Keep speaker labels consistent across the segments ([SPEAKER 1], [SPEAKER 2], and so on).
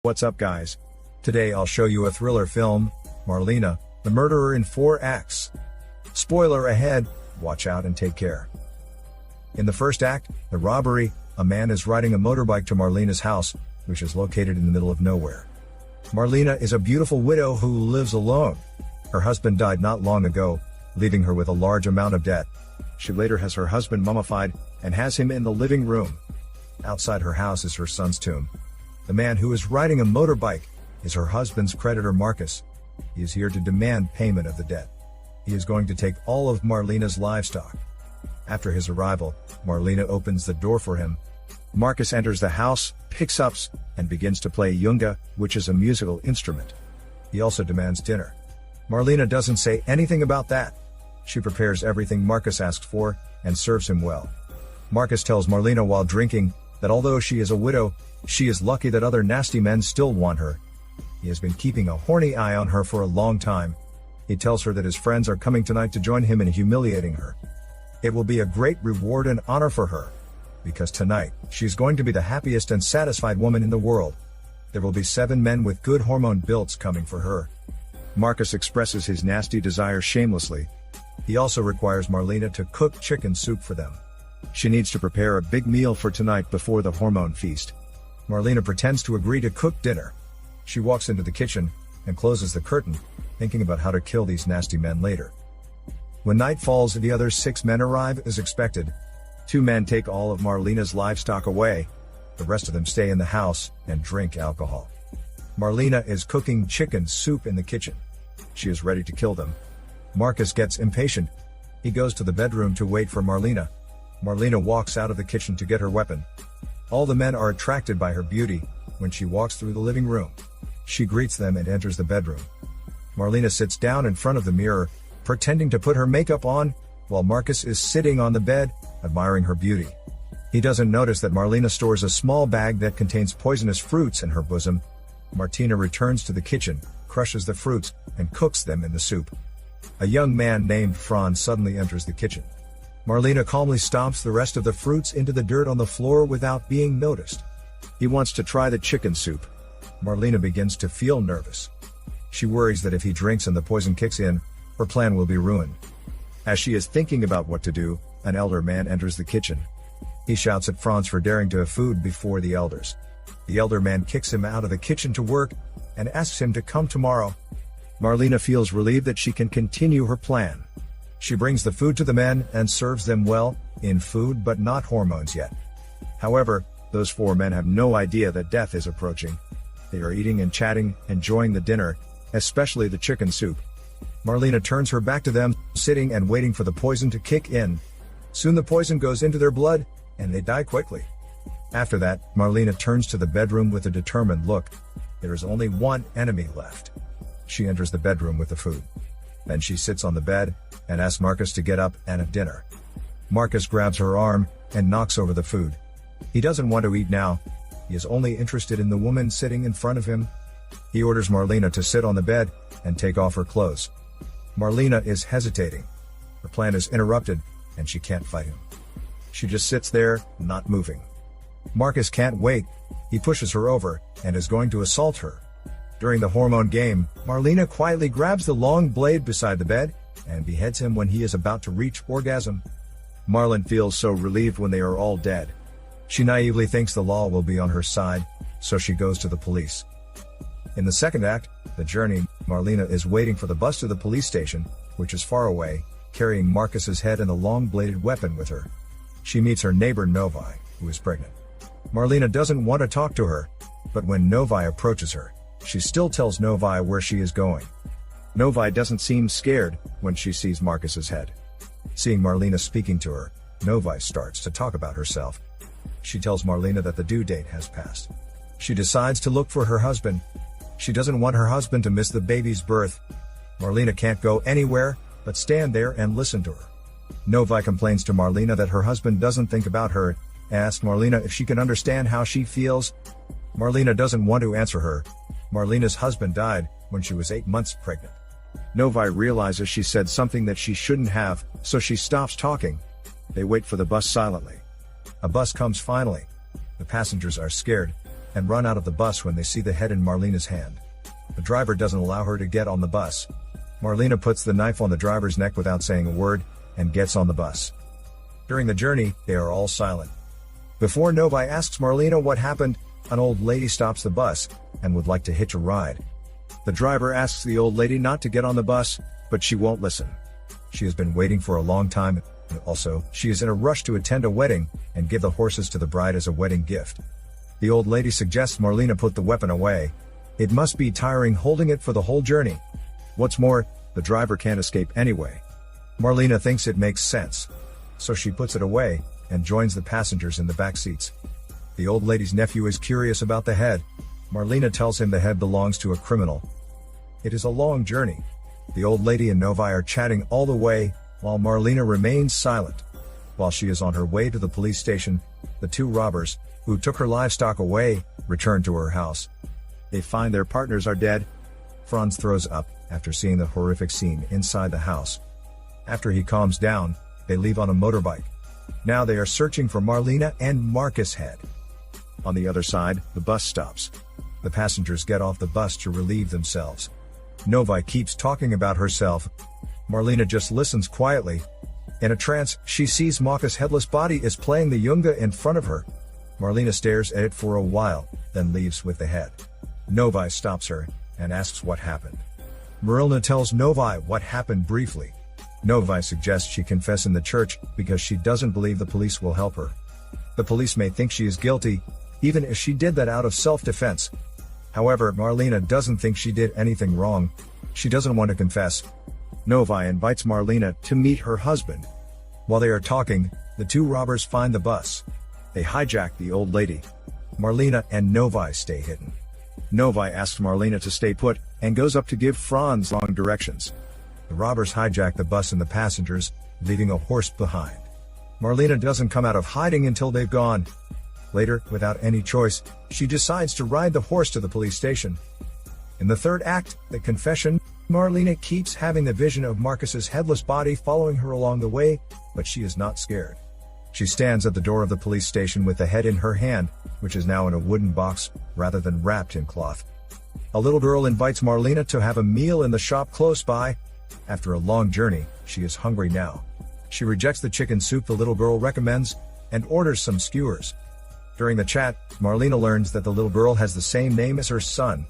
[SPEAKER 1] What's up, guys? Today I'll show you a thriller film, Marlena, the Murderer in 4 Acts. Spoiler ahead, watch out and take care. In the first act, the robbery, a man is riding a motorbike to Marlena's house, which is located in the middle of nowhere. Marlena is a beautiful widow who lives alone. Her husband died not long ago, leaving her with a large amount of debt. She later has her husband mummified and has him in the living room. Outside her house is her son's tomb. The man who is riding a motorbike is her husband's creditor Marcus. He is here to demand payment of the debt. He is going to take all of Marlena's livestock. After his arrival, Marlena opens the door for him. Marcus enters the house, picks up, and begins to play yunga, which is a musical instrument. He also demands dinner. Marlena doesn't say anything about that. She prepares everything Marcus asks for, and serves him well. Marcus tells Marlena while drinking, that although she is a widow, she is lucky that other nasty men still want her. He has been keeping a horny eye on her for a long time. He tells her that his friends are coming tonight to join him in humiliating her. It will be a great reward and honor for her, because tonight, she's going to be the happiest and satisfied woman in the world. There will be 7 men with good hormone builds coming for her. Marcus expresses his nasty desire shamelessly. He also requires Marlena to cook chicken soup for them. She needs to prepare a big meal for tonight before the hormone feast. Marlena pretends to agree to cook dinner. She walks into the kitchen and closes the curtain, thinking about how to kill these nasty men later. When night falls, the other 6 men arrive as expected. 2 men take all of Marlena's livestock away. The rest of them stay in the house and drink alcohol. Marlena is cooking chicken soup in the kitchen. She is ready to kill them. Marcus gets impatient. He goes to the bedroom to wait for Marlena. Marlena walks out of the kitchen to get her weapon. All the men are attracted by her beauty. When she walks through the living room, she greets them and enters the bedroom. Marlena sits down in front of the mirror, pretending to put her makeup on, while Marcus is sitting on the bed, admiring her beauty. He doesn't notice that Marlena stores a small bag that contains poisonous fruits in her bosom. Martina returns to the kitchen, crushes the fruits, and cooks them in the soup. A young man named Franz suddenly enters the kitchen. Marlena calmly stomps the rest of the fruits into the dirt on the floor without being noticed. He wants to try the chicken soup. Marlena begins to feel nervous. She worries that if he drinks and the poison kicks in, her plan will be ruined. As she is thinking about what to do, an elder man enters the kitchen. He shouts at Franz for daring to have food before the elders. The elder man kicks him out of the kitchen to work, and asks him to come tomorrow. Marlena feels relieved that she can continue her plan. She brings the food to the men and serves them well, in food but not hormones yet. However, those 4 men have no idea that death is approaching. They are eating and chatting, enjoying the dinner, especially the chicken soup. Marlena turns her back to them, sitting and waiting for the poison to kick in. Soon the poison goes into their blood, and they die quickly. After that, Marlena turns to the bedroom with a determined look. There is only one enemy left. She enters the bedroom with the food. Then she sits on the bed, and asks Marcus to get up and have dinner. Marcus grabs her arm, and knocks over the food. He doesn't want to eat now. He is only interested in the woman sitting in front of him. He orders Marlena to sit on the bed, and take off her clothes. Marlena is hesitating. Her plan is interrupted, and she can't fight him. She just sits there, not moving. Marcus can't wait. He pushes her over, and is going to assault her. During the hormone game, Marlena quietly grabs the long blade beside the bed, and beheads him when he is about to reach orgasm. Marlene feels so relieved when they are all dead. She naively thinks the law will be on her side, so she goes to the police. In the second act, The Journey, Marlena is waiting for the bus to the police station, which is far away, carrying Marcus's head and a long-bladed weapon with her. She meets her neighbor Novi, who is pregnant. Marlena doesn't want to talk to her, but when Novi approaches her, she still tells Novi where she is going. Novi doesn't seem scared when she sees Marcus's head. Seeing Marlena speaking to her, Novi starts to talk about herself. She tells Marlena that the due date has passed. She decides to look for her husband. She doesn't want her husband to miss the baby's birth. Marlena can't go anywhere, but stand there and listen to her. Novi complains to Marlena that her husband doesn't think about her, asks Marlena if she can understand how she feels. Marlena doesn't want to answer her. Marlena's husband died when she was 8 months pregnant. Novi realizes she said something that she shouldn't have, so she stops talking. They wait for the bus silently. A bus comes finally. The passengers are scared. and run out of the bus when they see the head in Marlena's hand. The driver doesn't allow her to get on the bus. Marlena puts the knife on the driver's neck without saying a word, and gets on the bus. During the journey, they are all silent. Before Novi asks Marlena what happened, an old lady stops the bus, and would like to hitch a ride. The driver asks the old lady not to get on the bus, but she won't listen. She has been waiting for a long time, and also, she is in a rush to attend a wedding, and give the horses to the bride as a wedding gift. The old lady suggests Marlena put the weapon away. It must be tiring holding it for the whole journey. What's more, the driver can't escape anyway. Marlena thinks it makes sense. So she puts it away, and joins the passengers in the back seats. The old lady's nephew is curious about the head. Marlena tells him the head belongs to a criminal. It is a long journey. The old lady and Novi are chatting all the way, while Marlena remains silent. While she is on her way to the police station, the two robbers, who took her livestock away, return to her house. They find their partners are dead. Franz throws up after seeing the horrific scene inside the house. After he calms down, they leave on a motorbike. Now they are searching for Marlena and Marcus' head. On the other side, the bus stops. The passengers get off the bus to relieve themselves. Novi keeps talking about herself. Marlena just listens quietly. In a trance, she sees Marcus' headless body is playing the yunga in front of her. Marlena stares at it for a while, then leaves with the head. Novi stops her, and asks what happened. Marlena tells Novi what happened briefly. Novi suggests she confess in the church, because she doesn't believe the police will help her. The police may think she is guilty, even if she did that out of self-defense. However, Marlena doesn't think she did anything wrong. She doesn't want to confess. Novi invites Marlena to meet her husband. While they are talking, the two robbers find the bus. They hijack the old lady. Marlena and Novi stay hidden. Novi asks Marlena to stay put, and goes up to give Franz long directions. The robbers hijack the bus and the passengers, leaving a horse behind. Marlena doesn't come out of hiding until they've gone. Later, without any choice, she decides to ride the horse to the police station. In the third act, the confession, Marlena keeps having the vision of Marcus's headless body following her along the way, but she is not scared. She stands at the door of the police station with the head in her hand, which is now in a wooden box, rather than wrapped in cloth. A little girl invites Marlena to have a meal in the shop close by. After a long journey, she is hungry now. She rejects the chicken soup the little girl recommends, and orders some skewers. During the chat, Marlena learns that the little girl has the same name as her son.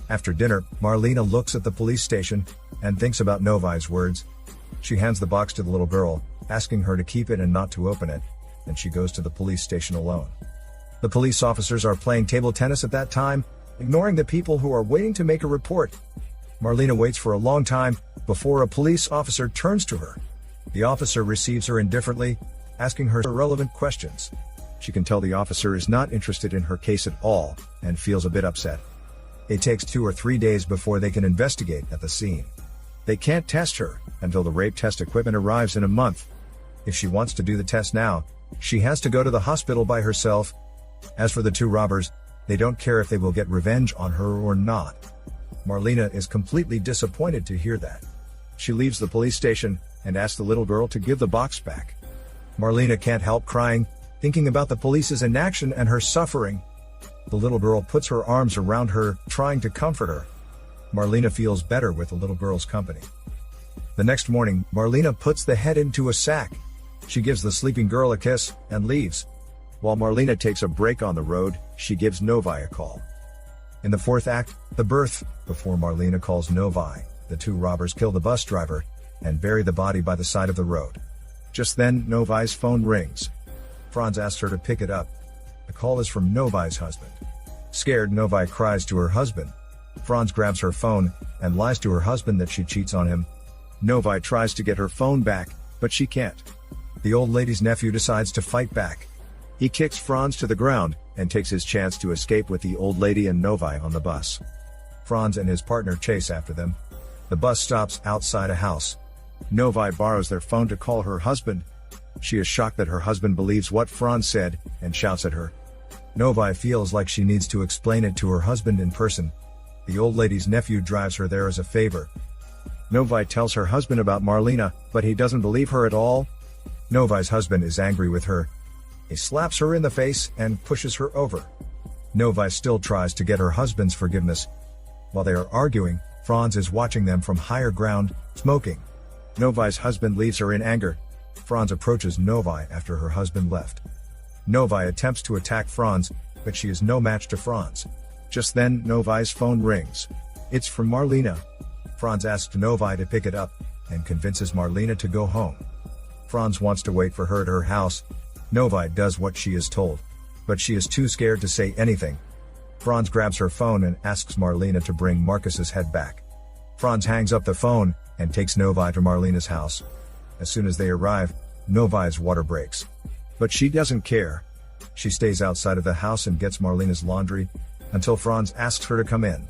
[SPEAKER 1] After dinner, Marlena looks at the police station, and thinks about Novi's words. She hands the box to the little girl, asking her to keep it and not to open it, and she goes to the police station alone. The police officers are playing table tennis at that time, ignoring the people who are waiting to make a report. Marlena waits for a long time, before a police officer turns to her. The officer receives her indifferently, asking her irrelevant questions. She can tell the officer is not interested in her case at all, and feels a bit upset. It takes 2 or 3 days before they can investigate at the scene. They can't test her, until the rape test equipment arrives in a month. If she wants to do the test now, she has to go to the hospital by herself. As for the two robbers, they don't care if they will get revenge on her or not. Marlena is completely disappointed to hear that. She leaves the police station, and asks the little girl to give the box back. Marlena can't help crying, thinking about the police's inaction and her suffering. The little girl puts her arms around her, trying to comfort her. Marlena feels better with the little girl's company. The next morning, Marlena puts the head into a sack. She gives the sleeping girl a kiss, and leaves. While Marlena takes a break on the road, she gives Novi a call. In the fourth act, the birth, before Marlena calls Novi, the two robbers kill the bus driver, and bury the body by the side of the road. Just then, Novi's phone rings. Franz asks her to pick it up. The call is from Novi's husband. Scared, Novi cries to her husband. Franz grabs her phone, and lies to her husband that she cheats on him. Novi tries to get her phone back, but she can't. The old lady's nephew decides to fight back. He kicks Franz to the ground, and takes his chance to escape with the old lady and Novi on the bus. Franz and his partner chase after them. The bus stops outside a house. Novi borrows their phone to call her husband. She is shocked that her husband believes what Franz said, and shouts at her. Novi feels like she needs to explain it to her husband in person. The old lady's nephew drives her there as a favor. Novi tells her husband about Marlena, but he doesn't believe her at all. Novi's husband is angry with her. He slaps her in the face and pushes her over. Novi still tries to get her husband's forgiveness. While they are arguing, Franz is watching them from higher ground, smoking. Novi's husband leaves her in anger. Franz approaches Novi after her husband left. Novi attempts to attack Franz, but she is no match to Franz. Just then, Novi's phone rings. It's from Marlena. Franz asks Novi to pick it up, and convinces Marlena to go home. Franz wants to wait for her at her house. Novi does what she is told, but she is too scared to say anything. Franz grabs her phone and asks Marlena to bring Marcus's head back. Franz hangs up the phone, and takes Novi to Marlena's house. As soon as they arrive, Novi's water breaks. But she doesn't care. She stays outside of the house and gets Marlena's laundry, until Franz asks her to come in.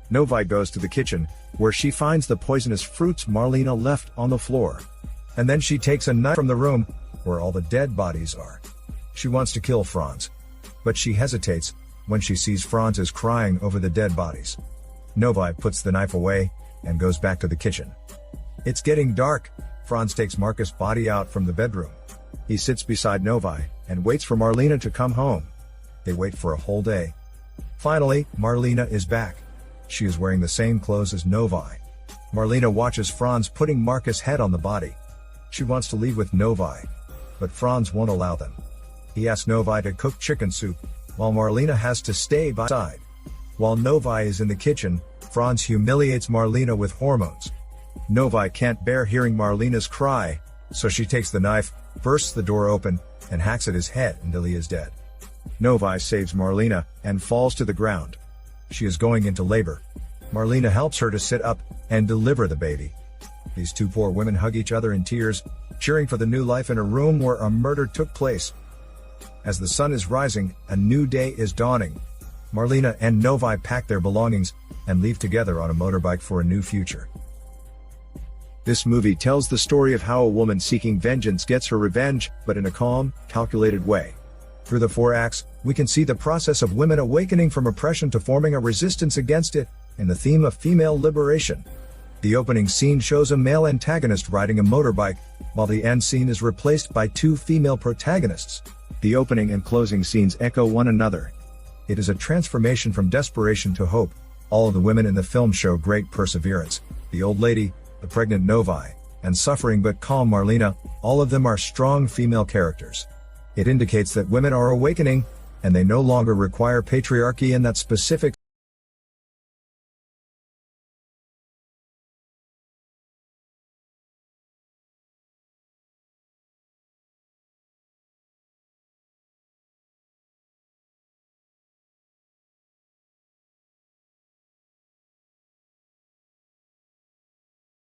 [SPEAKER 1] Novi goes to the kitchen, where she finds the poisonous fruits Marlena left on the floor. And then she takes a knife from the room, where all the dead bodies are. She wants to kill Franz. But she hesitates, when she sees Franz is crying over the dead bodies. Novi puts the knife away, and goes back to the kitchen. It's getting dark. Franz takes Marcus' body out from the bedroom. He sits beside Novi, and waits for Marlena to come home. They wait for a whole day. Finally, Marlena is back. She is wearing the same clothes as Novi. Marlena watches Franz putting Marcus' head on the body. She wants to leave with Novi, but Franz won't allow them. He asks Novi to cook chicken soup, while Marlena has to stay by side. While Novi is in the kitchen, Franz humiliates Marlena with hormones. Novi can't bear hearing Marlena's cry, so she takes the knife, bursts the door open, and hacks at his head until he is dead. Novi saves Marlena, and falls to the ground. She is going into labor. Marlena helps her to sit up, and deliver the baby. These two poor women hug each other in tears, cheering for the new life in a room where a murder took place. As the sun is rising, a new day is dawning. Marlena and Novi pack their belongings, and leave together on a motorbike for a new future. This movie tells the story of how a woman seeking vengeance gets her revenge, but in a calm, calculated way. Through the 4 acts, we can see the process of women awakening from oppression to forming a resistance against it, and the theme of female liberation. The opening scene shows a male antagonist riding a motorbike, while the end scene is replaced by 2 female protagonists. The opening and closing scenes echo one another. It is a transformation from desperation to hope. All of the women in the film show great perseverance. The old lady, the pregnant Novi, and suffering but calm Marlena, all of them are strong female characters. It indicates that women are awakening, and they no longer require patriarchy in that specific